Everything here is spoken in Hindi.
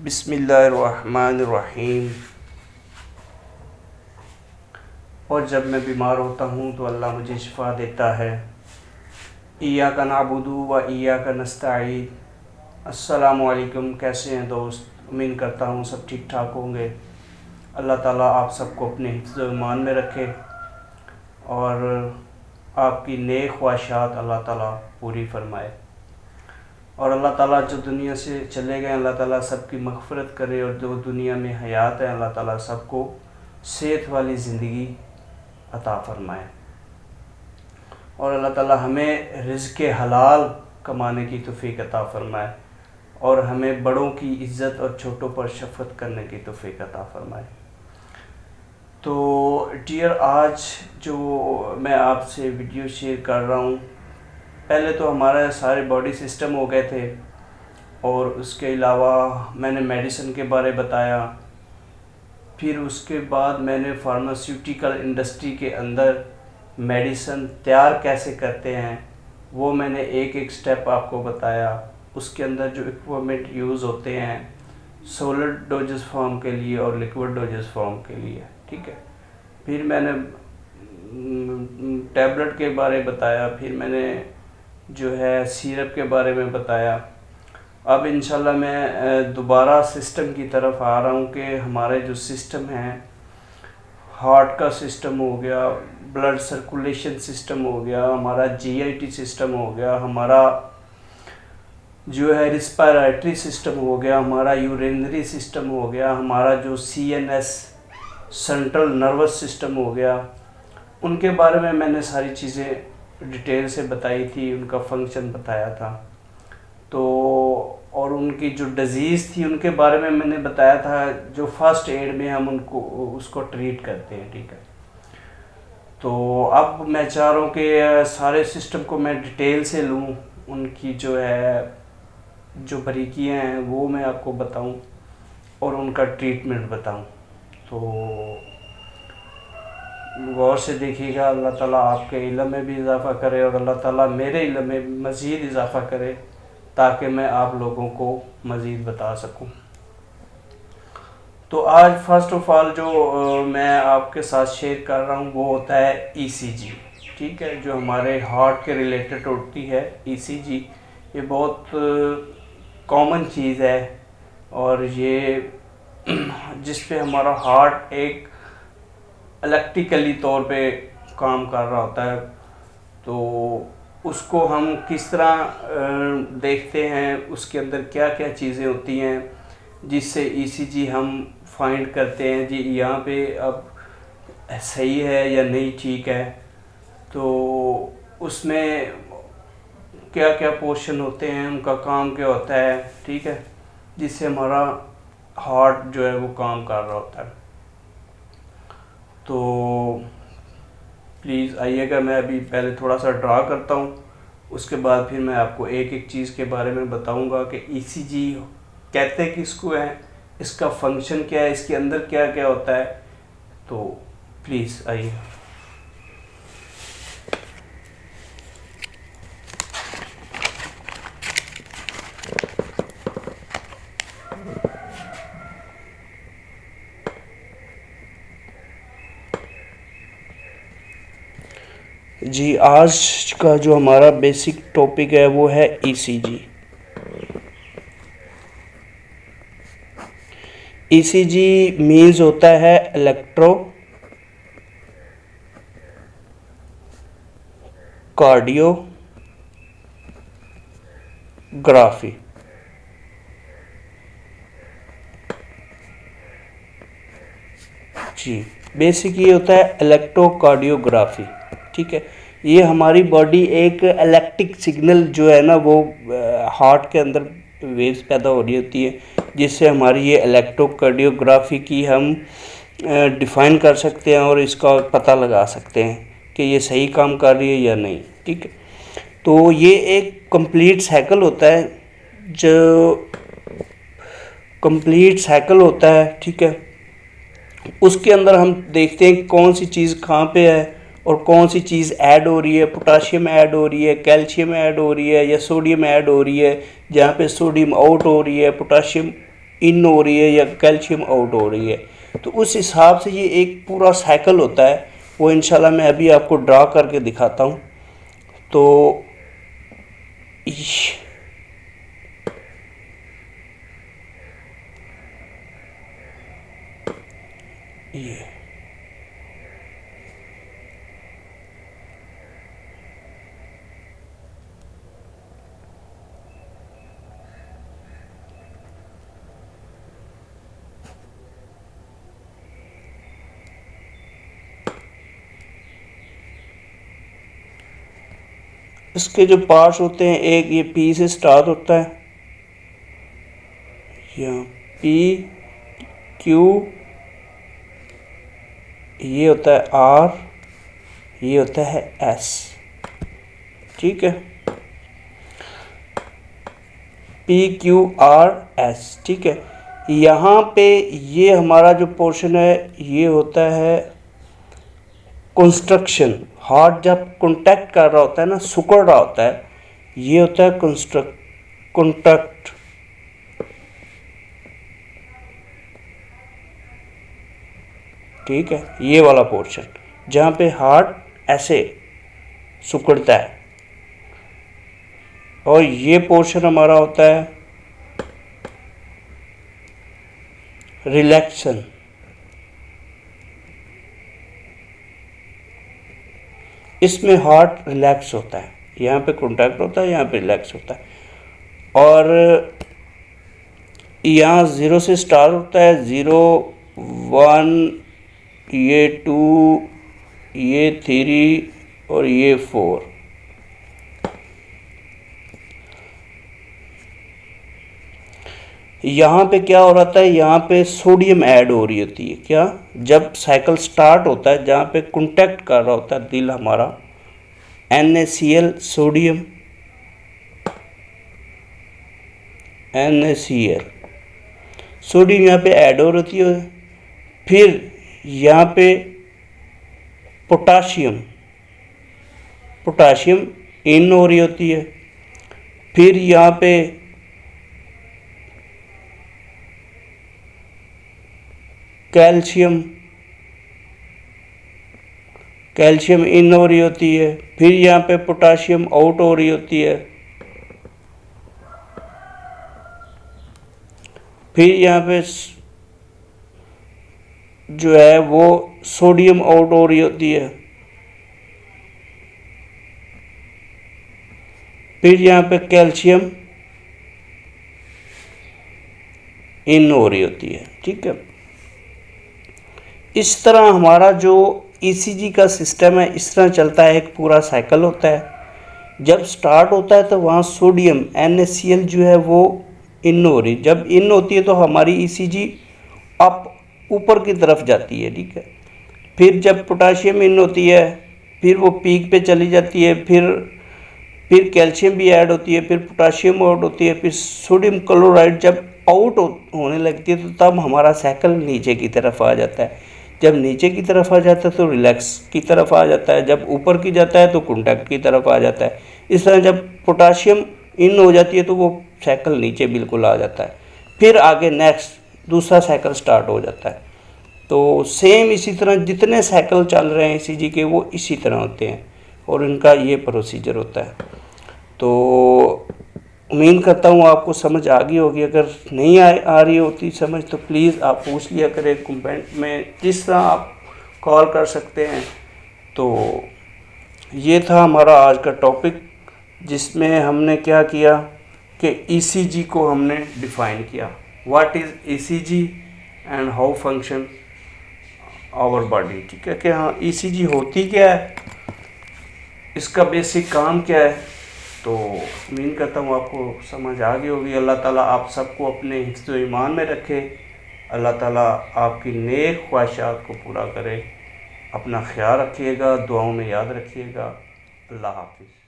बिस्मिल्लाहिर्रहमानिर्रहीम। और जब मैं बीमार होता हूँ तो अल्लाह मुझे शिफ़ा देता है। इय्याका नअबुदु व इय्याका नस्तईन। अस्सलामु अलैकुम, कैसे हैं दोस्त? उम्मीद करता हूँ सब ठीक ठाक होंगे। अल्लाह ताला आप सबको अपने हिफ्ज़ व ईमान में रखे और आपकी नेक ख्वाहिशात अल्लाह ताला पूरी फरमाए। और अल्लाह ताला जो दुनिया से चले गए अल्लाह ताला सबकी मग़फ़िरत करे, और जो दुनिया में हयात है अल्लाह ताला सबको सेहत वाली ज़िंदगी अता फ़रमाए। और अल्लाह ताला हमें रिज़्क़ हलाल कमाने की तौफ़ीक़ अता फ़रमाए और हमें बड़ों की इज़्ज़त और छोटों पर शफ़क़त करने की तौफ़ीक़ अता फ़रमाए। तो डियर, आज जो मैं आपसे वीडियो शेयर कर रहा हूँ, पहले तो हमारा सारे बॉडी सिस्टम हो गए थे और उसके अलावा मैंने मेडिसिन के बारे बताया। फिर उसके बाद मैंने फार्मास्यूटिकल इंडस्ट्री के अंदर मेडिसिन तैयार कैसे करते हैं वो मैंने एक एक स्टेप आपको बताया। उसके अंदर जो इक्विपमेंट यूज़ होते हैं सॉलिड डोजेस फॉर्म के लिए और लिक्विड डोजेस फॉर्म के लिए, ठीक है। फिर मैंने टैबलेट के बारे बताया, फिर मैंने जो है सिरप के बारे में बताया। अब इंशाल्लाह मैं दोबारा सिस्टम की तरफ आ रहा हूँ कि हमारे जो सिस्टम हैं, हार्ट का सिस्टम हो गया, ब्लड सर्कुलेशन सिस्टम हो गया, हमारा जीआईटी सिस्टम हो गया, हमारा जो है रिस्पायरेटरी सिस्टम हो गया, हमारा यूरिनरी सिस्टम हो गया, हमारा जो सीएनएस सेंट्रल नर्वस सिस्टम हो गया, उनके बारे में मैंने सारी चीज़ें डिटेल से बताई थी, उनका फंक्शन बताया था। तो और उनकी जो डिज़ीज़ थी उनके बारे में मैंने बताया था, जो फर्स्ट एड में हम उसको ट्रीट करते हैं, ठीक है। तो अब मैं चाह रहा हूँ कि सारे सिस्टम को मैं डिटेल से लूँ, उनकी जो है जो बारीकियाँ हैं वो मैं आपको बताऊँ और उनका ट्रीटमेंट बताऊँ। तो गौर से देखिएगा, अल्लाह ताला आपके इल्म में भी इजाफ़ा करे और अल्लाह ताला मेरे इल्म में मज़ीद इजाफ़ा करे ताकि मैं आप लोगों को मज़ीद बता सकूं। तो आज फ़र्स्ट ऑफ़ ऑल जो मैं आपके साथ शेयर कर रहा हूं वो होता है ईसीजी, ठीक है। जो हमारे हार्ट के रिलेटेड होती है ईसीजी, ये बहुत कॉमन चीज़ है और ये जिस पे हमारा हार्ट एक इलेक्ट्रिकली तौर पे काम कर रहा होता है। तो उसको हम किस तरह देखते हैं, उसके अंदर क्या क्या चीज़ें होती हैं जिससे ईसीजी हम फाइंड करते हैं जी यहाँ पे अब सही है या नहीं ठीक है। तो उसमें क्या क्या पोर्शन होते हैं, उनका काम क्या होता है, ठीक है, जिससे हमारा हार्ट जो है वो काम कर रहा होता है। तो प्लीज़ आइएगा, मैं अभी पहले थोड़ा सा ड्रा करता हूँ, उसके बाद फिर मैं आपको एक एक चीज़ के बारे में बताऊँगा कि ईसीजी कहते किसको हैं, इसका फंक्शन क्या है, इसके अंदर क्या क्या होता है। तो प्लीज़ आइए। जी, आज का जो हमारा बेसिक टॉपिक है वो है ईसीजी। ईसीजी मीन्स होता है इलेक्ट्रो कार्डियोग्राफी। जी, बेसिक ये होता है इलेक्ट्रोकार्डियोग्राफी, ठीक है। ये हमारी बॉडी एक इलेक्ट्रिक सिग्नल जो है ना वो हार्ट के अंदर वेव्स पैदा हो रही होती है, जिससे हमारी ये इलेक्ट्रोकार्डियोग्राफी की हम डिफ़ाइन कर सकते हैं और इसका पता लगा सकते हैं कि ये सही काम कर रही है या नहीं, ठीक है। तो ये एक कंप्लीट साइकिल होता है, जो कंप्लीट साइकिल होता है, ठीक है। उसके अंदर हम देखते हैं कौन सी चीज़ कहाँ पे है और कौन सी चीज़ ऐड हो रही है। पोटाशियम ऐड हो रही है, कैल्शियम ऐड हो रही है या सोडियम ऐड हो रही है। जहाँ पे सोडियम आउट हो रही है, पोटाशियम इन हो रही है या कैल्शियम आउट हो रही है। तो उस हिसाब से ये एक पूरा साइकिल होता है, वो इंशाल्लाह मैं अभी आपको ड्रा करके दिखाता हूँ। तो ये इसके जो पार्ट्स होते हैं, एक ये पी से स्टार्ट होता है, यहाँ पी क्यू, ये होता है आर, ये होता है एस, ठीक है, पी क्यू आर एस, ठीक है। यहाँ पे ये हमारा जो पोर्शन है ये होता है कंस्ट्रक्शन। हार्ट जब कॉन्टैक्ट कर रहा होता है ना, सिकुड़ रहा होता है, ये होता है कॉन्टैक्ट। ठीक है, ये वाला पोर्शन जहाँ पे हार्ट ऐसे सिकुड़ता है, और ये पोर्शन हमारा होता है रिलैक्सन। इसमें हार्ट रिलैक्स होता है, यहाँ पे कॉन्टैक्ट होता है, यहाँ पे रिलैक्स होता है। और यहाँ 0 से स्टार्ट होता है, 0 1, ये 2, ये 3 और ये 4। यहाँ पे क्या हो रहा था, यहाँ पे सोडियम ऐड हो रही होती है। क्या, जब साइकिल स्टार्ट होता है, जहाँ पे कॉन्टैक्ट कर रहा होता है दिल हमारा, NaCl सोडियम, NaCl सोडियम यहाँ पे ऐड हो रही है। फिर यहाँ पे पोटाशियम इन हो रही होती है। फिर यहाँ पे कैल्शियम इन हो रही होती है। फिर यहाँ पे पोटाशियम आउट हो रही होती है। फिर यहाँ पे जो है वो सोडियम आउट हो रही होती है। फिर यहाँ पे कैल्शियम इन हो रही होती है। ठीक है, इस तरह हमारा जो ECG का सिस्टम है इस तरह चलता है, एक पूरा साइकिल होता है। जब स्टार्ट होता है तो वहाँ सोडियम NaCl जो है वो इन हो रही, जब इन होती है तो हमारी ECG अप ऊपर की तरफ जाती है। ठीक है, फिर जब पोटाशियम इन होती है फिर वो पीक पे चली जाती है। फिर कैल्शियम भी ऐड होती है, फिर पोटाशियम आउट होती है, फिर सोडियम क्लोराइड जब आउट होने लगती है तो तब हमारा साइकिल नीचे की तरफ आ जाता है। जब नीचे की तरफ आ जाता है तो रिलैक्स की तरफ आ जाता है, जब ऊपर की जाता है तो कॉन्टैक्ट की तरफ आ जाता है। इस तरह जब पोटाशियम इन हो जाती है तो वो साइकिल नीचे बिल्कुल आ जाता है। फिर आगे नेक्स्ट दूसरा साइकिल स्टार्ट हो जाता है। तो सेम इसी तरह जितने साइकिल चल रहे हैं ECG के वो इसी तरह होते हैं और इनका ये प्रोसीजर होता है। तो उम्मीद करता हूँ आपको समझ आ गई होगी। अगर नहीं आ रही होती समझ तो प्लीज़ आप पूछ लिया करें कमेंट में, जिस तरह आप कॉल कर सकते हैं। तो ये था हमारा आज का टॉपिक, जिसमें हमने क्या किया कि ECG को हमने डिफ़ाइन किया, what is ECG and how function our body. ठीक है, कि हाँ ECG होती क्या है, इसका बेसिक काम क्या है। तो उम्मीद करता हूँ आपको समझ आ गई होगी। अल्लाह ताला आप सबको अपने हिफ्ज़ ईमान में रखे, अल्लाह ताला आपकी नेक ख्वाहिशात को पूरा करे। अपना ख्याल रखिएगा, दुआओं में याद रखिएगा। अल्लाह हाफिज़।